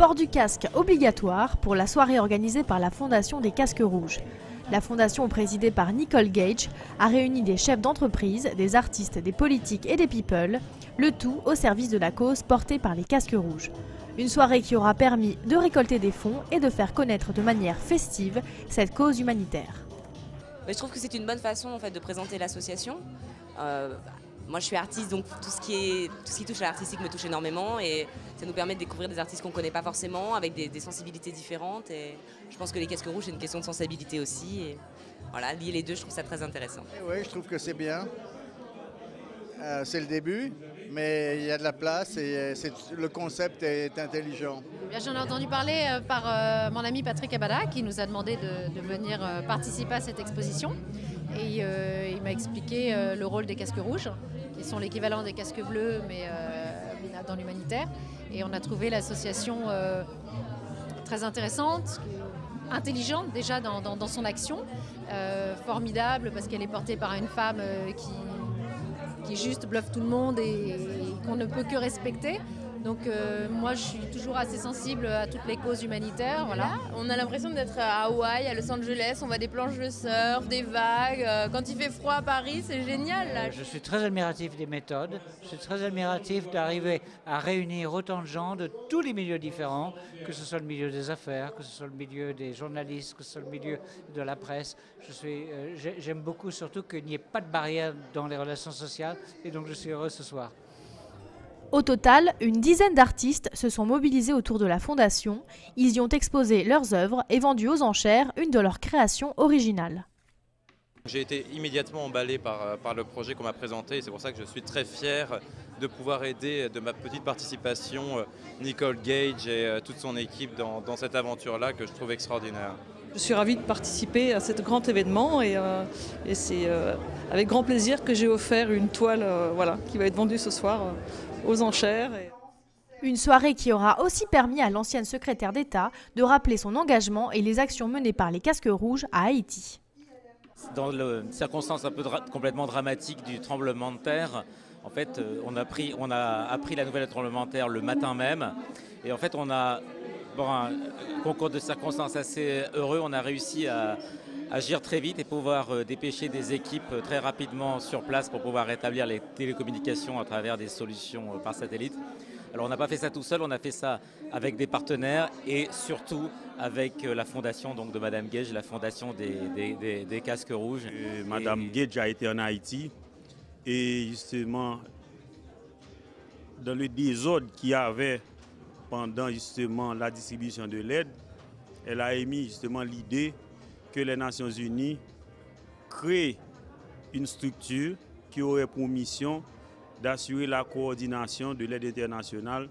Port du casque obligatoire pour la soirée organisée par la Fondation des Casques Rouges. La fondation, présidée par Nicole Gage, a réuni des chefs d'entreprise, des artistes, des politiques et des people, le tout au service de la cause portée par les Casques Rouges. Une soirée qui aura permis de récolter des fonds et de faire connaître de manière festive cette cause humanitaire. Je trouve que c'est une bonne façon en fait, de présenter l'association. Moi je suis artiste, donc tout ce qui touche à l'artistique me touche énormément et ça nous permet de découvrir des artistes qu'on ne connaît pas forcément, avec des sensibilités différentes. Et je pense que les Casques Rouges, c'est une question de sensibilité aussi. Et voilà, lier les deux, je trouve ça très intéressant. Oui, je trouve que c'est bien. C'est le début, mais il y a de la place et le concept est intelligent. J'en ai entendu parler par mon ami Patrick Abada qui nous a demandé de venir participer à cette exposition. Et il m'a expliqué le rôle des Casques Rouges, qui sont l'équivalent des Casques Bleus, mais dans l'humanitaire. Et on a trouvé l'association très intéressante, intelligente déjà dans son action, formidable parce qu'elle est portée par une femme qui juste bluffe tout le monde et qu'on ne peut que respecter. Donc moi je suis toujours assez sensible à toutes les causes humanitaires. Voilà. On a l'impression d'être à Hawaï, à Los Angeles, on voit des planches de surf, des vagues. Quand il fait froid à Paris, c'est génial là. Je suis très admiratif des méthodes, je suis très admiratif d'arriver à réunir autant de gens de tous les milieux différents, que ce soit le milieu des affaires, que ce soit le milieu des journalistes, que ce soit le milieu de la presse. J'aime beaucoup surtout qu'il n'y ait pas de barrière dans les relations sociales et donc je suis heureux ce soir. Au total, une dizaine d'artistes se sont mobilisés autour de la fondation. Ils y ont exposé leurs œuvres et vendu aux enchères une de leurs créations originales. J'ai été immédiatement emballé par le projet qu'on m'a présenté et c'est pour ça que je suis très fier de pouvoir aider de ma petite participation Nicole Gage et toute son équipe dans cette aventure-là que je trouve extraordinaire. Je suis ravie de participer à ce grand événement et c'est avec grand plaisir que j'ai offert une toile qui va être vendue ce soir aux enchères. Une soirée qui aura aussi permis à l'ancienne secrétaire d'État de rappeler son engagement et les actions menées par les Casques Rouges à Haïti. Dans les circonstances un peu complètement dramatiques du tremblement de terre, en fait, on a appris la nouvelle tremblement de terre le matin même. Et en fait, on a, pour un concours de circonstances assez heureux, on a réussi à agir très vite et pouvoir dépêcher des équipes très rapidement sur place pour pouvoir rétablir les télécommunications à travers des solutions par satellite. Alors on n'a pas fait ça tout seul, on a fait ça avec des partenaires et surtout avec la fondation donc, de Madame Gage, la fondation des Casques Rouges. Madame Gage a été en Haïti et justement dans le désordre qu'il y avait pendant justement la distribution de l'aide, elle a émis justement l'idée que les Nations Unies créent une structure qui aurait pour mission d'assurer la coordination de l'aide internationale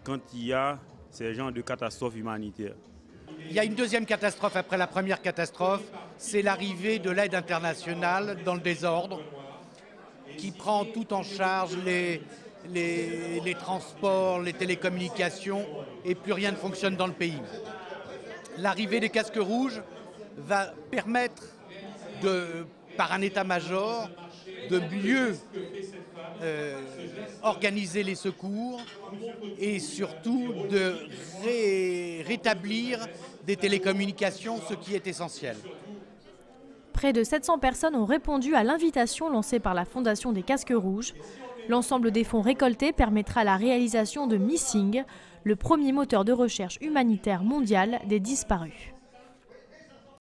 quand il y a ces genres de catastrophes humanitaires. Il y a une deuxième catastrophe après la première catastrophe, c'est l'arrivée de l'aide internationale dans le désordre, qui prend tout en charge les transports, les télécommunications, et plus rien ne fonctionne dans le pays. L'arrivée des Casques Rouges va permettre, par un état-major, de mieux organiser les secours et surtout de rétablir des télécommunications, ce qui est essentiel. Près de 700 personnes ont répondu à l'invitation lancée par la Fondation des Casques Rouges. L'ensemble des fonds récoltés permettra la réalisation de Missing, le premier moteur de recherche humanitaire mondial des disparus.